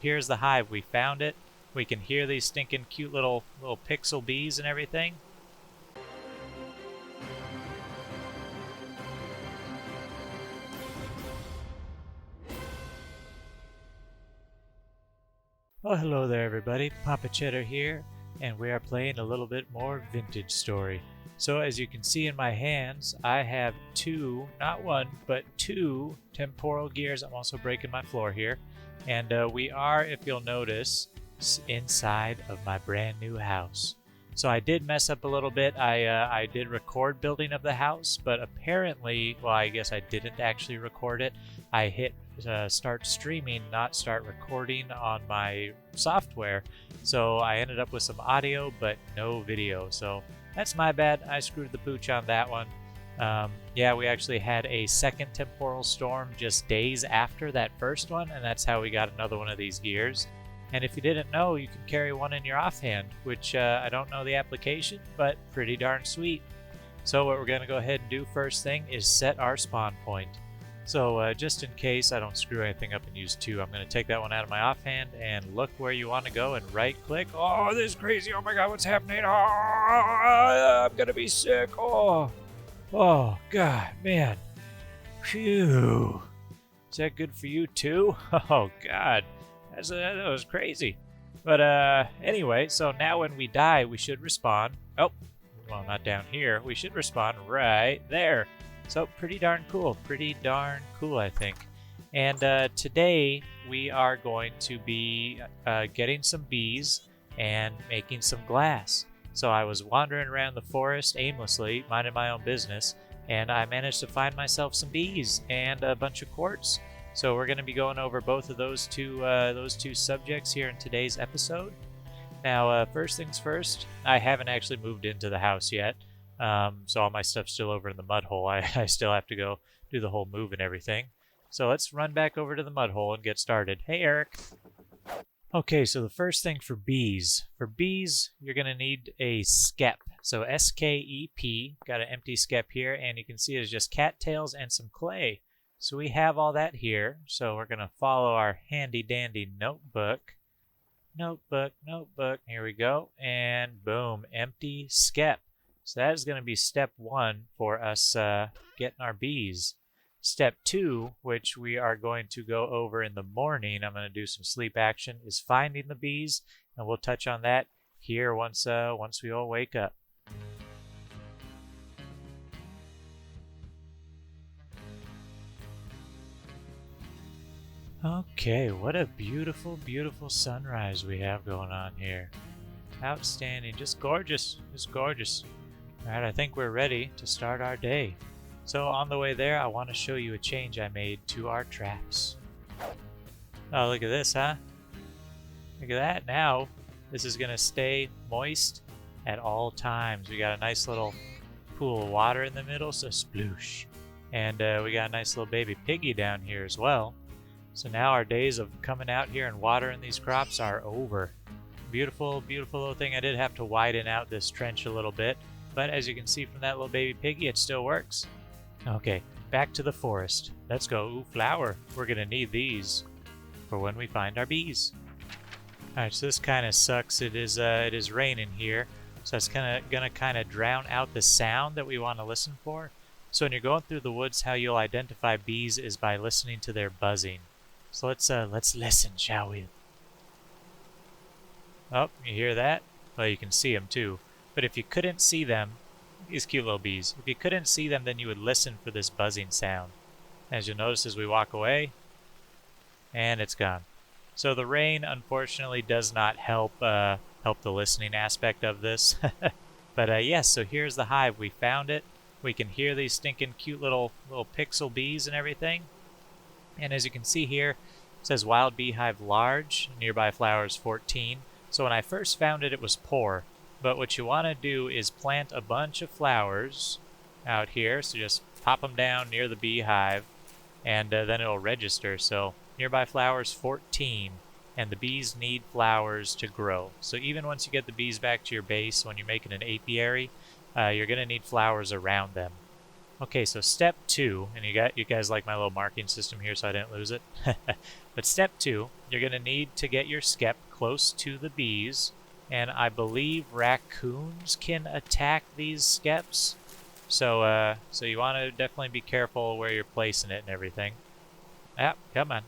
here's the hive. We found it. We can hear these stinking cute little pixel bees and everything. Well, hello there everybody, Papa Cheddar here, and we are playing a little bit more Vintage Story. So as you can see in my hands, I have two, not one, but two temporal gears. I'm also breaking my floor here. And we are, if you'll notice, inside of my brand new house. So I did mess up a little bit. I did record building of the house, but apparently, well, I guess I didn't actually record it. I hit start streaming, not start recording on my software. So I ended up with some audio, but no video. So that's my bad. I screwed the pooch on that one. Yeah, we actually had a second temporal storm just days after that first one, and that's how we got another one of these gears. And if you didn't know, you can carry one in your offhand, which I don't know the application, but pretty darn sweet. So what we're going to go ahead and do first thing is set our spawn point. So just in case I don't screw anything up and use two, I'm going to take that one out of my offhand and look where you want to go and right click. Oh, this is crazy. Oh my god, what's happening? Oh, I'm going to be sick. Oh, god, man. Phew. Is that good for you too? Oh god. That was crazy. But anyway, so now when we die, we should respawn. Oh, well, not down here. We should respawn right there. So pretty darn cool. Pretty darn cool, I think. And today we are going to be getting some bees and making some glass. So I was wandering around the forest aimlessly, minding my own business, and I managed to find myself some bees and a bunch of quartz. So we're going to be going over both of those two subjects here in today's episode. Now, first things first, I haven't actually moved into the house yet, so all my stuff's still over in the mud hole. I still have to go do the whole move and everything. So let's run back over to the mud hole and get started. Hey, Eric. Okay, so the first thing for bees. For bees, you're going to need a skep. So S-K-E-P, got an empty skep here, and you can see it's just cattails and some clay. So we have all that here, so we're going to follow our handy-dandy notebook. Notebook. Here we go, and boom, empty skep. So that is going to be step one for us getting our bees. Step two, which we are going to go over in the morning, I'm going to do some sleep action, is finding the bees, and we'll touch on that here once we all wake up. Okay, what a beautiful, beautiful sunrise we have going on here. Outstanding, just gorgeous, just gorgeous. Alright, I think we're ready to start our day. So on the way there, I want to show you a change I made to our traps. Oh, look at this, huh? Look at that. Now, this is going to stay moist at all times. We got a nice little pool of water in the middle, so sploosh. And we got a nice little baby piggy down here as well. So now our days of coming out here and watering these crops are over. Beautiful, beautiful little thing. I did have to widen out this trench a little bit, but as you can see from that little baby piggy, it still works. Okay, back to the forest. Let's go. Ooh, flower. We're gonna need these for when we find our bees. Alright, so this kind of sucks. It is raining here, so it's gonna drown out the sound that we want to listen for. So when you're going through the woods, how you'll identify bees is by listening to their buzzing. So let's listen, shall we? Oh, you hear that? Well, you can see them too. But if you couldn't see them, these cute little bees, if you couldn't see them, then you would listen for this buzzing sound. As you'll notice as we walk away, and it's gone. So the rain, unfortunately, does not help the listening aspect of this. But yes, so here's the hive. We found it. We can hear these stinking cute little pixel bees and everything. And as you can see here, it says wild beehive large, nearby flowers 14. So when I first found it, it was poor. But what you want to do is plant a bunch of flowers out here. So just pop them down near the beehive, and then it'll register. So nearby flowers 14, and the bees need flowers to grow. So even once you get the bees back to your base, when you're making an apiary, you're going to need flowers around them. Okay, so step 2, and you guys like my little marking system here so I didn't lose it. But step 2, you're going to need to get your skep close to the bees, and I believe raccoons can attack these skeps. So you want to definitely be careful where you're placing it and everything. Ah, come on.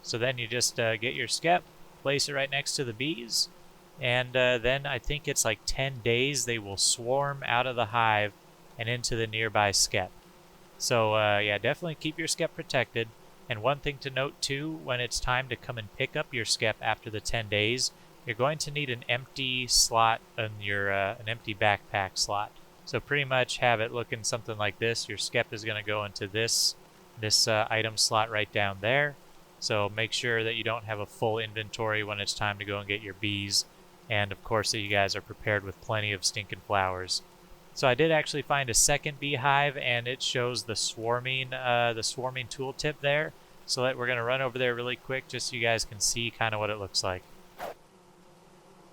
So then you just get your skep, place it right next to the bees, and then I think it's like 10 days they will swarm out of the hive and into the nearby skep. So yeah, definitely keep your skep protected. And one thing to note too, when it's time to come and pick up your skep after the 10 days, you're going to need an empty slot in your an empty backpack slot. So pretty much have it looking something like this. Your skep is going to go into this item slot right down there. So make sure that you don't have a full inventory when it's time to go and get your bees. And of course that you guys are prepared with plenty of stinking flowers. So I did actually find a second beehive, and it shows the swarming tooltip there. So we're going to run over there really quick just so you guys can see kind of what it looks like.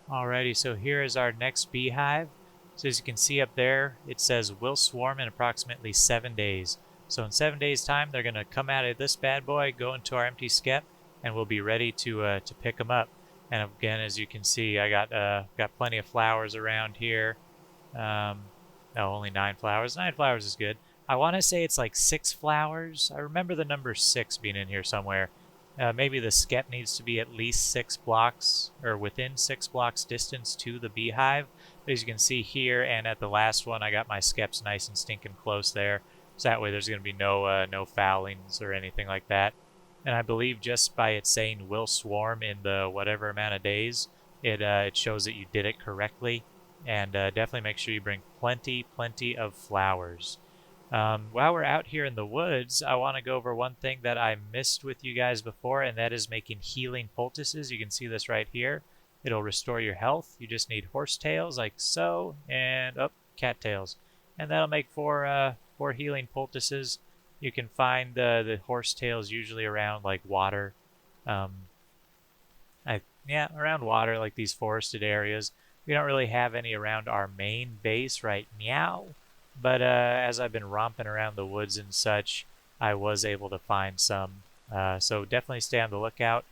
Alrighty, so here is our next beehive. So as you can see up there, it says will swarm in approximately 7 days. So in 7 days time, they're going to come out of this bad boy, go into our empty skep, and we'll be ready to pick them up. And again, as you can see, I got plenty of flowers around here. No, only 9 flowers. 9 flowers is good. I want to say it's like 6 flowers. I remember the number 6 being in here somewhere. Maybe the skep needs to be at least 6 blocks, or within 6 blocks distance to the beehive. But as you can see here, and at the last one, I got my skeps nice and stinking close there. So that way there's going to be no foulings or anything like that. And I believe just by it saying will swarm in the whatever amount of days, it shows that you did it correctly. And definitely make sure you bring plenty of flowers. While we're out here in the woods, I want to go over one thing that I missed with you guys before, and that is making healing poultices. You can see this right here. It'll restore your health. You just need horsetails like so, and cattails. And that'll make 4 healing poultices. You can find the horsetails usually around like water. Around water, like these forested areas. We don't really have any around our main base right now, but as I've been romping around the woods and such, I was able to find some. So definitely stay on the lookout.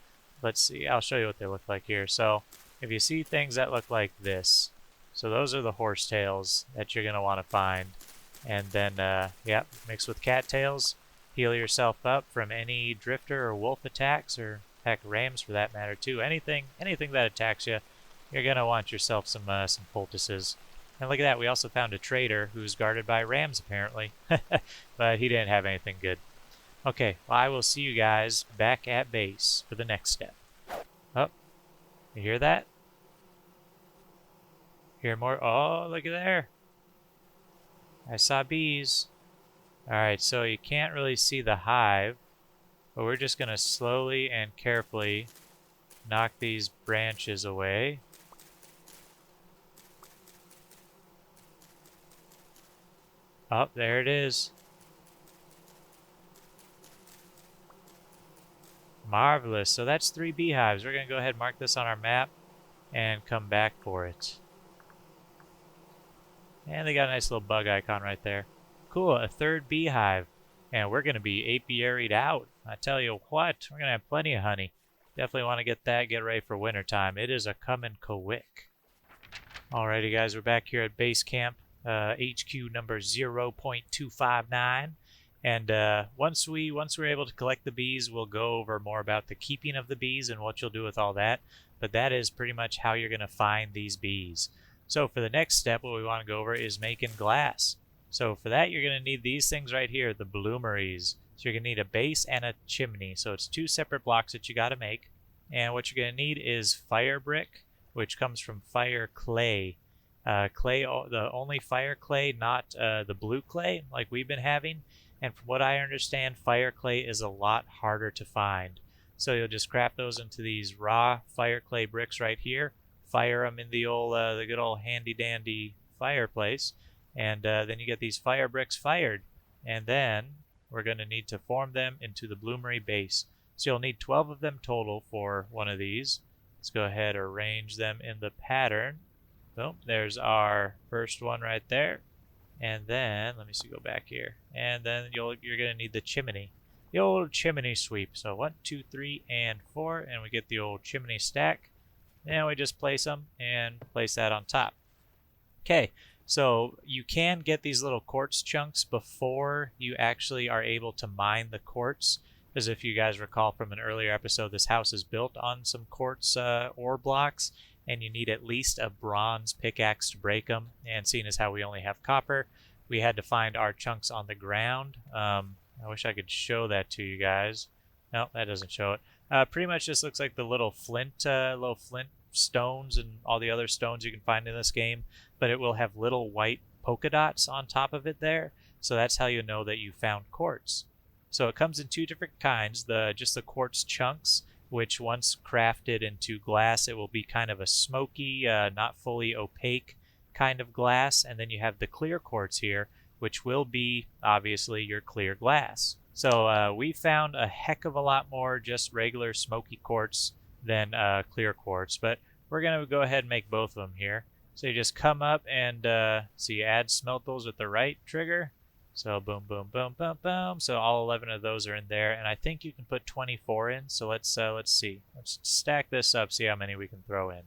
Let's see, I'll show you what they look like here. So if you see things that look like this, so those are the horsetails that you're going to want to find. And then, mix with cattails, heal yourself up from any drifter or wolf attacks, or heck, rams for that matter too. Anything that attacks you, you're going to want yourself some poultices. And look at that, we also found a trader who's guarded by rams apparently. But he didn't have anything good. Okay, well, I will see you guys back at base for the next step. Oh, you hear that? Hear more? Oh, look at there. I saw bees. Alright, so you can't really see the hive, but we're just going to slowly and carefully knock these branches away. Oh, there it is. Marvelous. So that's 3 beehives. We're going to go ahead and mark this on our map and come back for it. And they got a nice little bug icon right there. Cool, a 3rd beehive. And we're going to be apiaried out. I tell you what, we're going to have plenty of honey. Definitely want to get ready for winter time. It is a coming quick. Alrighty guys, we're back here at base camp. HQ number 0.259. And once we're able to collect the bees, we'll go over more about the keeping of the bees and what you'll do with all that. But that is pretty much how you're going to find these bees. So for the next step, what we want to go over is making glass. So for that, you're going to need these things right here, the bloomeries. So you're going to need a base and a chimney. So it's 2 separate blocks that you got to make. And what you're going to need is fire brick, which comes from fire clay. The only fire clay, not the blue clay like we've been having. And from what I understand, fire clay is a lot harder to find. So you'll just craft those into these raw fire clay bricks right here. Fire them in the good old handy dandy fireplace, and then you get these fire bricks fired, and then we're going to need to form them into the bloomery base. So you'll need 12 of them total for one of these. Let's go ahead and arrange them in the pattern. Boom, there's our first one right there. And then, let me see, go back here. And then you're going to need the chimney. The old chimney sweep. So 1, 2, 3, and 4. And we get the old chimney stack. And we just place them and place that on top. Okay, so you can get these little quartz chunks before you actually are able to mine the quartz. Because if you guys recall from an earlier episode, this house is built on some quartz ore blocks, and you need at least a bronze pickaxe to break them. And seeing as how we only have copper, we had to find our chunks on the ground. I wish I could show that to you guys. No, that doesn't show it. Pretty much just looks like the little flint stones and all the other stones you can find in this game, but it will have little white polka dots on top of it there. So that's how you know that you found quartz. So it comes in two different kinds, just the quartz chunks, which once crafted into glass, it will be kind of a smoky, not fully opaque kind of glass. And then you have the clear quartz here, which will be obviously your clear glass. So we found a heck of a lot more just regular smoky quartz than clear quartz, but we're going to go ahead and make both of them here. So you just come up and so you add smelt those with the right trigger. So boom, boom, boom, boom, boom. So all 11 of those are in there, and I think you can put 24 in. So let's see. Let's stack this up, see how many we can throw in.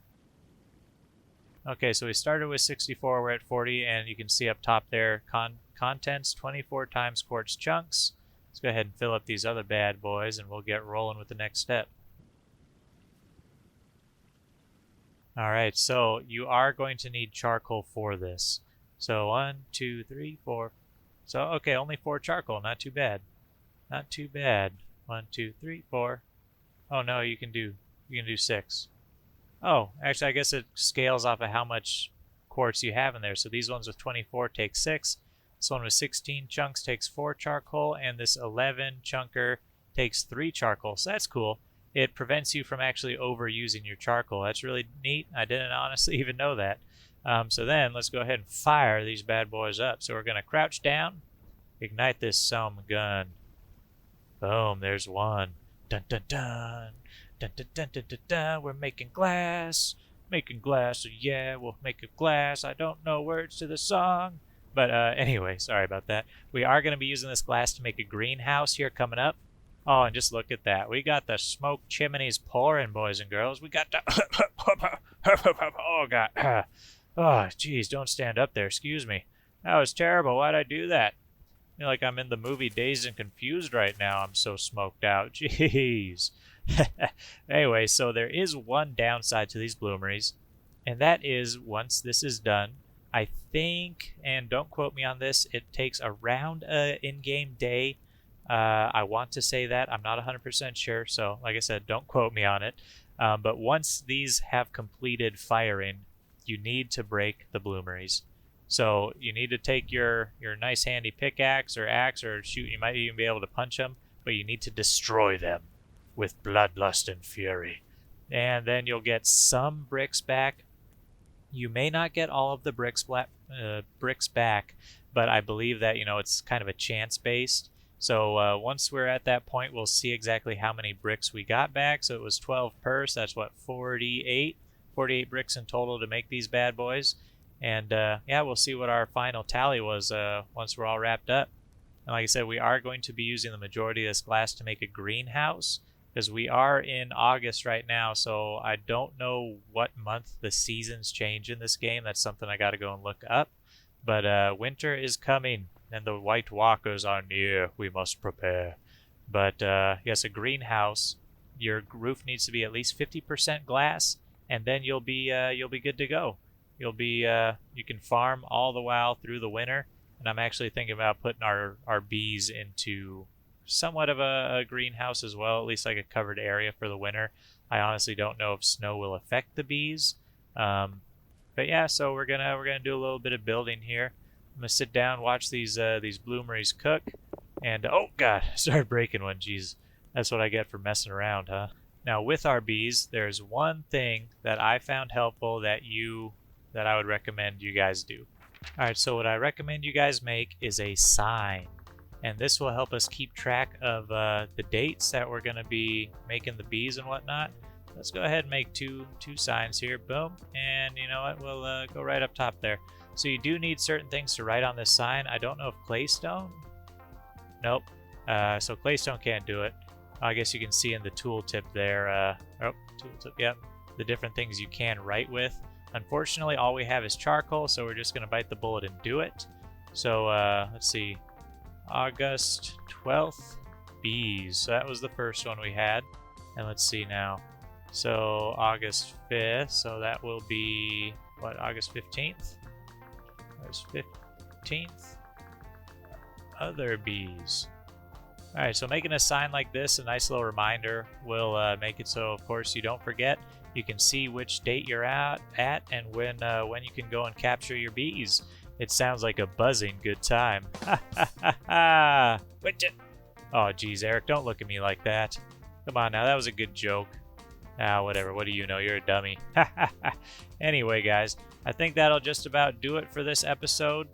Okay, so we started with 64. We're at 40, and you can see up top there, contents 24 times quartz chunks. Let's go ahead and fill up these other bad boys, and we'll get rolling with the next step. All right, so you are going to need charcoal for this. So 1, 2, 3, 4. So, okay, only 4 charcoal. Not too bad. Not too bad. 1, 2, 3, 4. Oh, no, you can do 6. Oh, actually, I guess it scales off of how much quartz you have in there. So these ones with 24 take 6. This one with 16 chunks takes 4 charcoal. And this 11 chunker takes 3 charcoal. So that's cool. It prevents you from actually overusing your charcoal. That's really neat. I didn't honestly even know that. So then let's go ahead and fire these bad boys up. So we're going to crouch down, ignite this some gun. Boom, there's one. Dun dun dun. Dun dun dun dun dun dun. We're making glass. Making glass. So yeah, we'll make a glass. I don't know words to the song. But anyway, sorry about that. We are going to be using this glass to make a greenhouse here coming up. Oh, and just look at that. We got the smoke chimneys pouring, boys and girls. We got the... oh, God. Oh, geez, don't stand up there. Excuse me. That was terrible. Why'd I do that? I feel like I'm in the movie Dazed and Confused right now. I'm so smoked out. Jeez. Anyway, so there is one downside to these bloomeries, and that is once this is done, I think, and don't quote me on this, it takes around an in-game day. I want to say that. I'm not 100% sure, so like I said, don't quote me on it. But once these have completed firing, you need to break the bloomeries. So you need to take your nice handy pickaxe or axe, or shoot, you might even be able to punch them, but you need to destroy them with bloodlust and fury. And then you'll get some bricks back. You may not get all of the bricks back, but I believe that, it's kind of a chance based. So once we're at that point, we'll see exactly how many bricks we got back. So it was 12 per, so that's what, 48 bricks in total to make these bad boys. And yeah, we'll see what our final tally was once we're all wrapped up. And like I said, we are going to be using the majority of this glass to make a greenhouse, because we are in August right now, so I don't know what month the seasons change in this game. That's something I got to go and look up. But winter is coming, and the White Walkers are near. We must prepare. But yes, a greenhouse, your roof needs to be at least 50% glass, and then you'll be good to go. You can farm all the while through the winter, and I'm actually thinking about putting our bees into somewhat of a greenhouse as well, at least like a covered area for the winter. I honestly don't know if snow will affect the bees. But yeah, so we're gonna do a little bit of building here. I'm gonna sit down, watch these bloomeries cook, and oh god, I started breaking one. Jeez, that's what I get for messing around, huh? Now with our bees, there's one thing that I found helpful that I would recommend you guys do. All right, so what I recommend you guys make is a sign, and this will help us keep track of the dates that we're gonna be making the bees and whatnot. Let's go ahead and make two signs here. Boom. And you know what? We'll go right up top there. So you do need certain things to write on this sign. I don't know if claystone? Nope. So claystone can't do it. I guess you can see in the tooltip there. Tooltip, yep. The different things you can write with. Unfortunately, all we have is charcoal, so we're just going to bite the bullet and do it. So let's see. August 12th, bees. So that was the first one we had. And let's see now. So August 5th, so that will be, what, August 15th? August 15th. Other bees. Alright, so making a sign like this, a nice little reminder, will make it so, of course, you don't forget. You can see which date you're at and when you can go and capture your bees. It sounds like a buzzing good time. Ha ha ha ha! Oh, geez, Eric, don't look at me like that. Come on now, that was a good joke. Ah, whatever, what do you know? You're a dummy. Anyway, guys, I think that'll just about do it for this episode.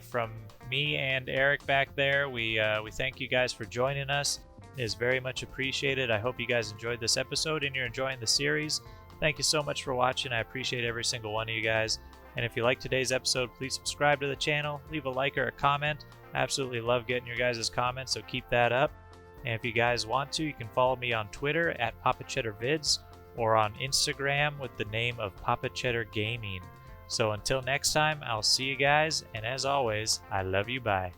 From me and Eric back there, we thank you guys for joining us. It is very much appreciated. I hope you guys enjoyed this episode and you're enjoying the series. Thank you so much for watching. I appreciate every single one of you guys. And if you like today's episode, please subscribe to the channel, leave a like or a comment. I absolutely love getting your guys' comments, so keep that up. And if you guys want to, you can follow me on Twitter at PapaCheddarVids or on Instagram with the name of Papa Cheddar Gaming. So until next time, I'll see you guys, and as always, I love you, bye.